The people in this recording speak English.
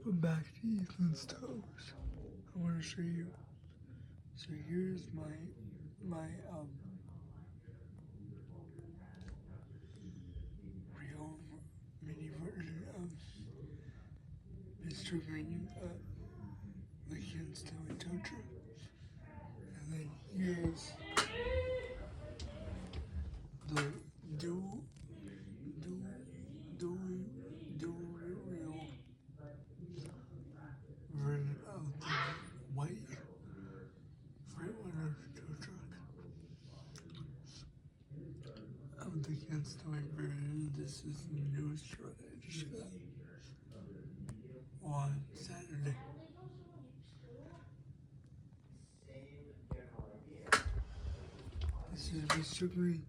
But back to Ethan's toes. I want to show you. So here's my real mini version of Mr. Green the kids doing tow truck. And then here's the do real version of the white Freightliner tow truck. Of the kids doing version. This is the newest truck I just got on Saturday. This is Mr. Green.